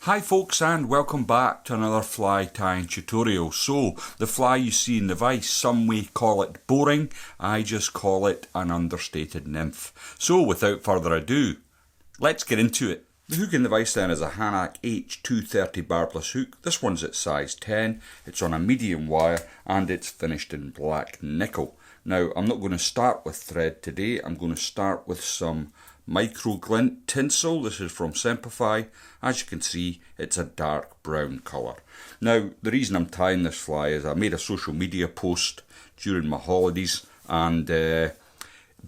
Hi folks, and welcome back to another fly tying tutorial. So the fly you see in the vise, some may call it boring, I just call it an understated nymph. So without further ado, let's get into it. The hook in the vise then is a Hackle H230 barbless hook. This one's at size 10, it's on a medium wire and it's finished in black nickel. Now I'm not going to start with thread today, I'm going to start with some micro glint tinsel. This is from Simplify. As you can see, it's a dark brown colour. Now the reason I'm tying this fly is I made a social media post during my holidays, and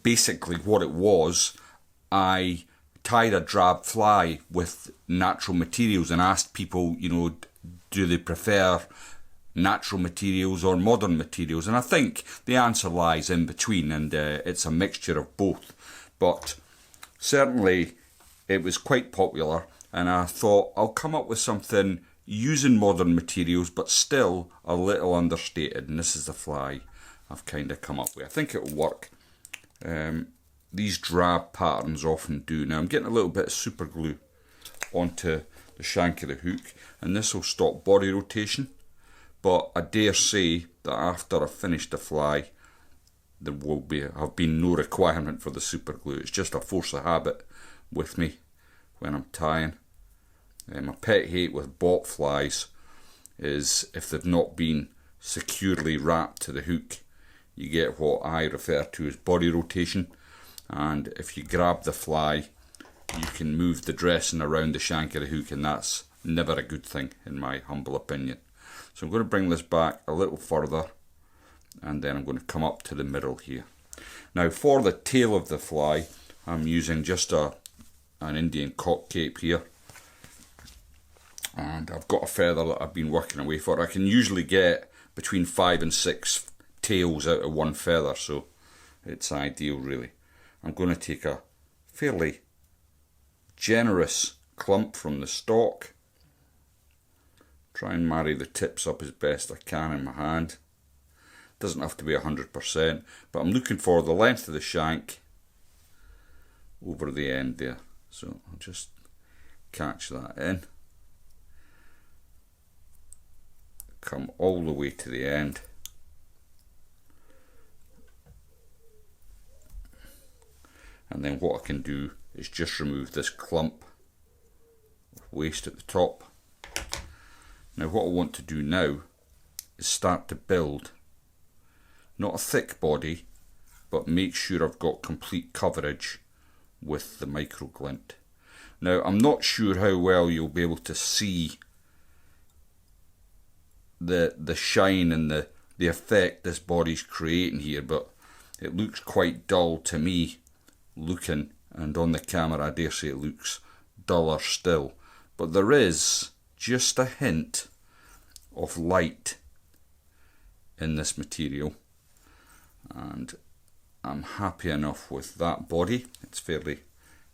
basically what it was, I tied a drab fly with natural materials and asked people, do they prefer natural materials or modern materials, and I think the answer lies in between, and it's a mixture of both. But certainly it was quite popular, and I thought I'll come up with something using modern materials but still a little understated, and this is the fly I've kind of come up with. I think it'll work. These drab patterns often do. Now I'm getting a little bit of super glue onto the shank of the hook, and this will stop body rotation, but I dare say that after I've finished the fly there will have been no requirement for the super glue. It's just a force of habit with me when I'm tying. My pet hate with bot flies is if they've not been securely wrapped to the hook, you get what I refer to as body rotation, and if you grab the fly you can move the dressing around the shank of the hook, and that's never a good thing in my humble opinion. So I'm going to bring this back a little further, and then I'm going to come up to the middle here. Now for the tail of the fly, I'm using just an Indian cock cape here, and I've got a feather that I've been working away for. I can usually get between 5 and 6 tails out of one feather, so it's ideal really. I'm going to take a fairly generous clump from the stalk, try and marry the tips up as best I can in my hand. Doesn't have to be 100%, but I'm looking for the length of the shank over the end there. So I'll just catch that in, come all the way to the end, and then what I can do is just remove this clump of waste at the top. Now what I want to do now is start to build not a thick body, but make sure I've got complete coverage with the micro glint. Now I'm not sure how well you'll be able to see the shine and the effect this body's creating here, but it looks quite dull to me looking, and on the camera I dare say it looks duller still, but there is just a hint of light in this material, and I'm happy enough with that body. It's fairly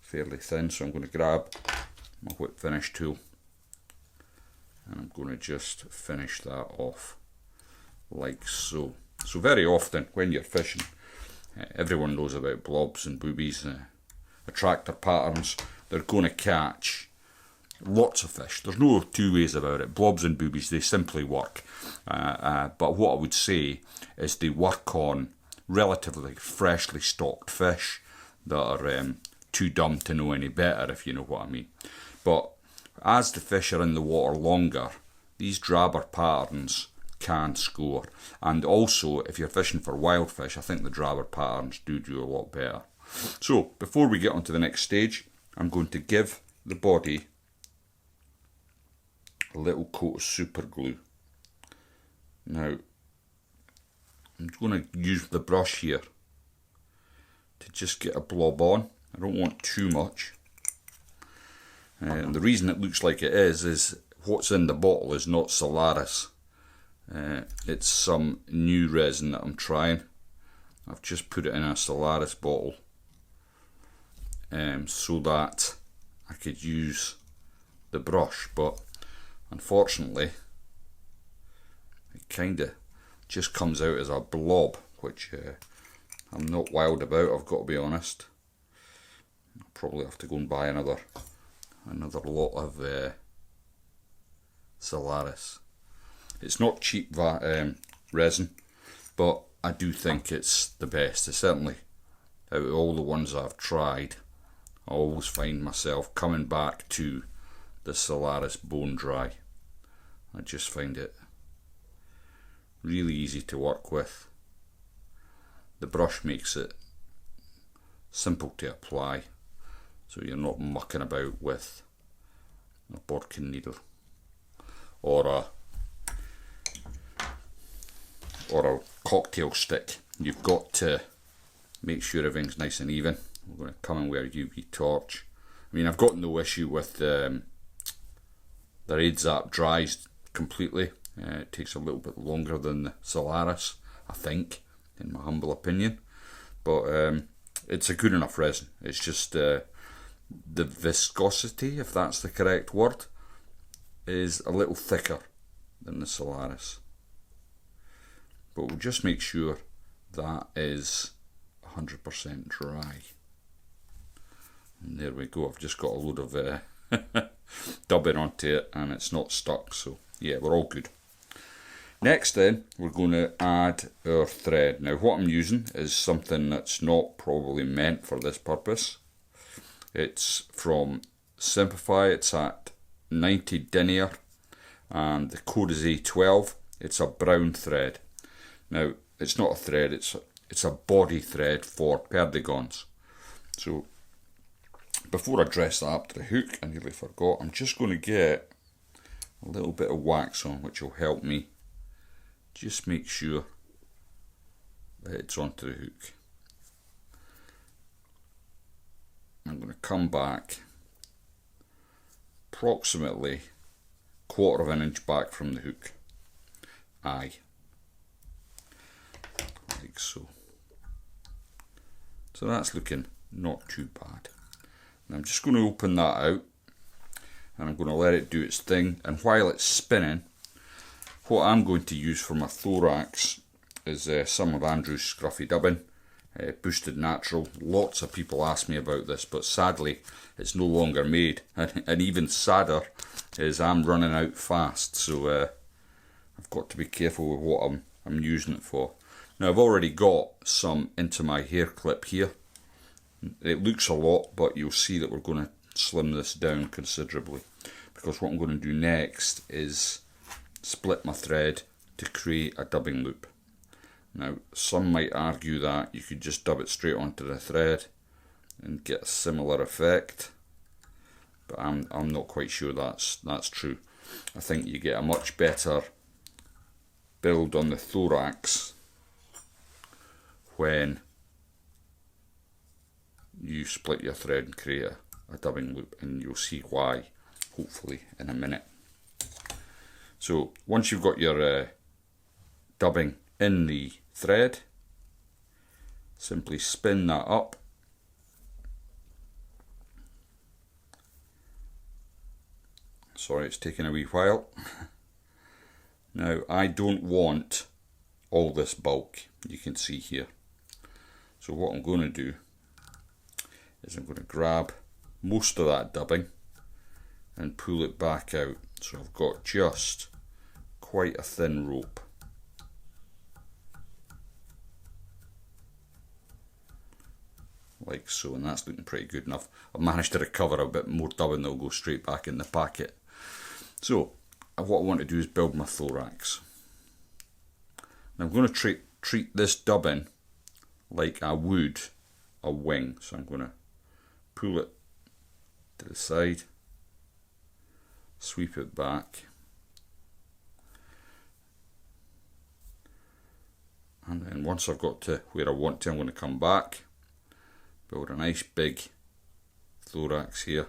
thin, so I'm going to grab my whip finish tool and I'm going to just finish that off like so. So very often when you're fishing, everyone knows about blobs and boobies, attractor patterns. They're going to catch lots of fish. There's no two ways about it. Blobs and boobies, they simply work. But what I would say is they work on relatively freshly stocked fish that are too dumb to know any better, if you know what I mean. But as the fish are in the water longer, these drabber patterns can score. And also, if you're fishing for wild fish, I think the drabber patterns do a lot better. So before we get on to the next stage, I'm going to give the body a little coat of super glue. Now I'm going to use the brush here to just get a blob on. I don't want too much. And the reason it looks like it is what's in the bottle is not Solaris. It's some new resin that I'm trying. I've just put it in a Solaris bottle so that I could use the brush, but unfortunately it kind of just comes out as a blob, which I'm not wild about, I've got to be honest. I'll probably have to go and buy another lot of Solaris. It's not cheap resin, but I do think it's the best. It's certainly, out of all the ones I've tried, I always find myself coming back to the Solaris Bone Dry. I just find it really easy to work with. The brush makes it simple to apply, so you're not mucking about with a bodkin needle or a cocktail stick. You've got to make sure everything's nice and even. We're going to come in with a UV torch. I mean, I've got no issue with the Raid Zap dries completely. It takes a little bit longer than the Solaris, I think, in my humble opinion, but it's a good enough resin. It's just the viscosity, if that's the correct word, is a little thicker than the Solaris, but we'll just make sure that is 100% dry. And there we go. I've just got a load of dubbing onto it and it's not stuck, so yeah, we're all good. Next then, we're going to add our thread. Now what I'm using is something that's not probably meant for this purpose. It's from Simplify. It's at 90 denier and the code is A12. It's a brown thread. Now it's not a thread, it's a body thread for perdigons. So before I dress that up to the hook, I nearly forgot, I'm just going to get a little bit of wax on, which will help me just make sure that it's onto the hook. I'm going to come back approximately 1/4 of an inch back from the hook. Aye. Like so. So that's looking not too bad. And I'm just going to open that out and I'm going to let it do its thing, and while it's spinning, what I'm going to use for my thorax is some of Andrew's scruffy dubbing, Boosted Natural. Lots of people ask me about this, but sadly it's no longer made, and even sadder is I'm running out fast, so I've got to be careful with what I'm using it for. Now I've already got some into my hair clip here. It looks a lot, but you'll see that we're going to slim this down considerably, because what I'm going to do next is split my thread to create a dubbing loop. Now some might argue that you could just dub it straight onto the thread and get a similar effect, but I'm not quite sure that's true. I think you get a much better build on the thorax when you split your thread and create a dubbing loop, and you'll see why hopefully in a minute. So once you've got your dubbing in the thread, simply spin that up Sorry, it's taking a wee while. Now, I don't want all this bulk you can see here. So what I'm going to do is I'm going to grab most of that dubbing and pull it back out. So I've got just quite a thin rope. Like so, and that's looking pretty good enough. I've managed to recover a bit more dubbing that'll go straight back in the packet. So what I want to do is build my thorax. Now I'm going to treat this dubbing like I would a wing. So I'm going to pull it to the side, sweep it back, and then once I've got to where I want to, I'm going to come back, build a nice big thorax here,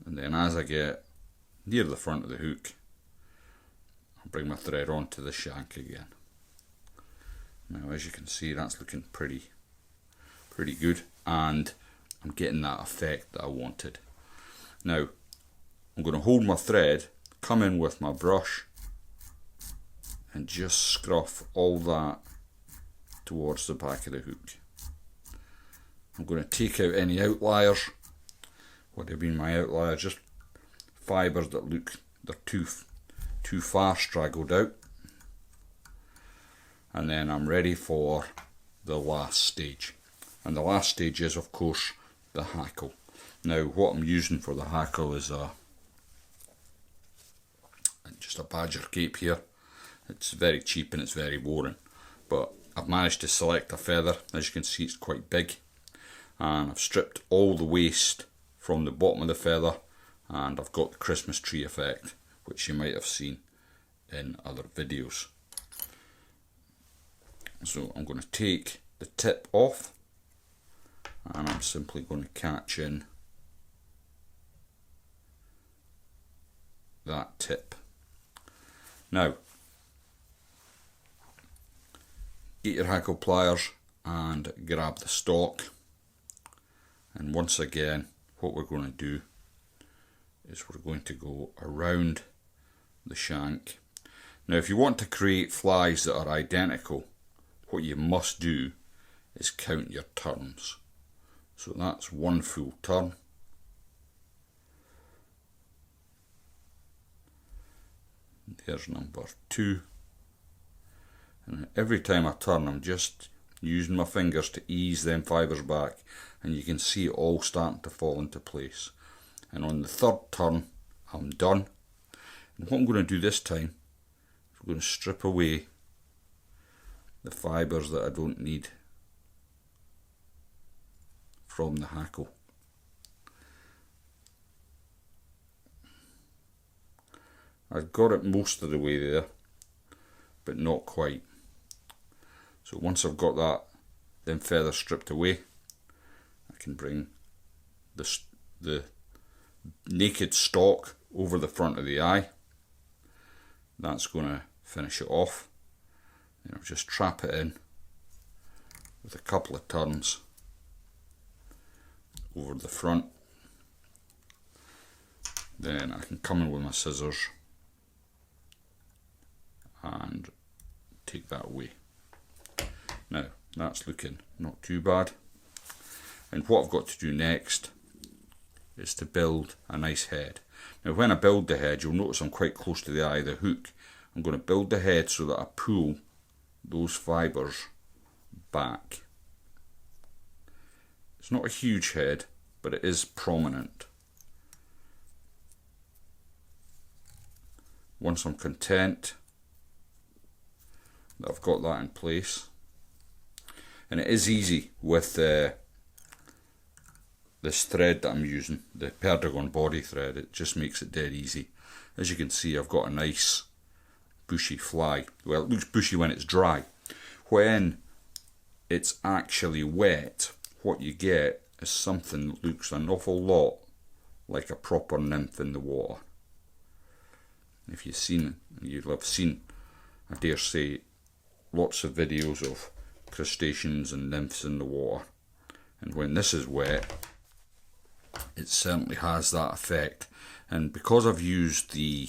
and then as I get near the front of the hook, I'll bring my thread onto the shank again. Now as you can see, that's looking pretty good, and I'm getting that effect that I wanted. Now I'm going to hold my thread, come in with my brush, and just scruff all that towards the back of the hook. I'm going to take out any outliers. What have been my outliers? Just fibres that look they're too far straggled out. And then I'm ready for the last stage. And the last stage is, of course, the hackle. Now, what I'm using for the hackle is just a badger cape here. It's very cheap and it's very boring, but I've managed to select a feather. As you can see, it's quite big, and I've stripped all the waste from the bottom of the feather, and I've got the Christmas tree effect, which you might have seen in other videos. So I'm going to take the tip off, and I'm simply going to catch in that tip. Now, get your hackle pliers and grab the stalk, and once again what we're going to do is we're going to go around the shank. Now, if you want to create flies that are identical, what you must do is count your turns. So that's one full turn. There's number 2. And every time I turn, I'm just using my fingers to ease them fibres back, and you can see it all starting to fall into place. And on the third turn, I'm done. And what I'm going to do this time is I'm going to strip away the fibres that I don't need from the hackle. I've got it most of the way there, but not quite. So once I've got them feathers stripped away, I can bring the naked stalk over the front of the eye. That's going to finish it off. Then I'll just trap it in with a couple of turns over the front. Then I can come in with my scissors and take that away. Now, that's looking not too bad. And what I've got to do next is to build a nice head. Now, when I build the head, you'll notice I'm quite close to the eye of the hook. I'm going to build the head so that I pull those fibres back. It's not a huge head, but it is prominent. Once I'm content that I've got that in place, and it is easy with this thread that I'm using, the Perdigon body thread. It just makes it dead easy. As you can see, I've got a nice bushy fly. Well, it looks bushy when it's dry. When it's actually wet, what you get is something that looks an awful lot like a proper nymph in the water. If you've seen, you'll have seen, I dare say, lots of videos of crustaceans and nymphs in the water, and when this is wet, it certainly has that effect. And because I've used the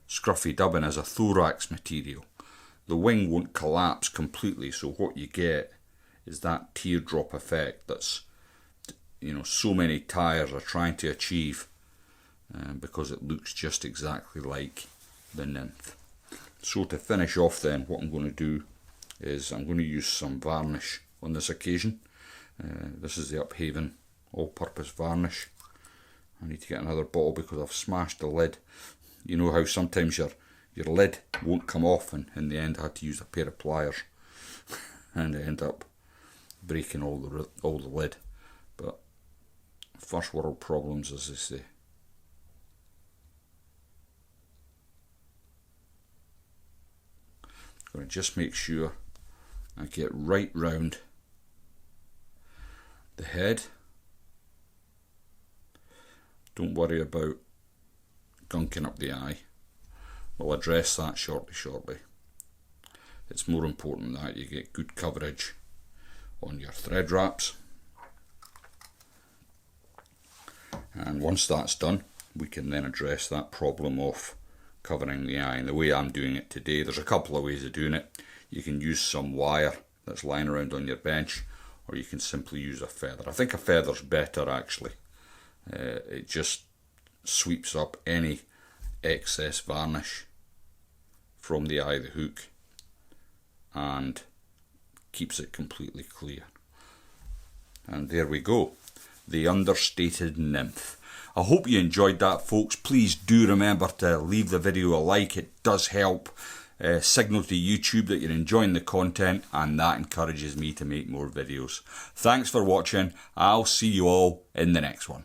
scruffy dubbing as a thorax material, the wing won't collapse completely, so what you get is that teardrop effect that's, you know, so many tyres are trying to achieve, because it looks just exactly like the nymph. So to finish off then, what I'm going to do is I'm going to use some varnish on this occasion. This is the Uphaven all-purpose varnish. I need to get another bottle because I've smashed the lid. You know how sometimes your lid won't come off, and in the end I had to use a pair of pliers and I end up breaking all the lid. But first world problems, as they say. I'm going to just make sure I get right round the head. Don't worry about gunking up the eye. We'll address that shortly. It's more important that you get good coverage on your thread wraps. And once that's done, we can then address that problem of covering the eye. And the way I'm doing it today, there's a couple of ways of doing it. You can use some wire that's lying around on your bench, or you can simply use a feather. I think a feather's better actually. It just sweeps up any excess varnish from the eye of the hook and keeps it completely clear. And there we go, the Understated Nymph. I hope you enjoyed that, folks. Please do remember to leave the video a like. It does help signal to YouTube that you're enjoying the content, and that encourages me to make more videos. Thanks for watching. I'll see you all in the next one.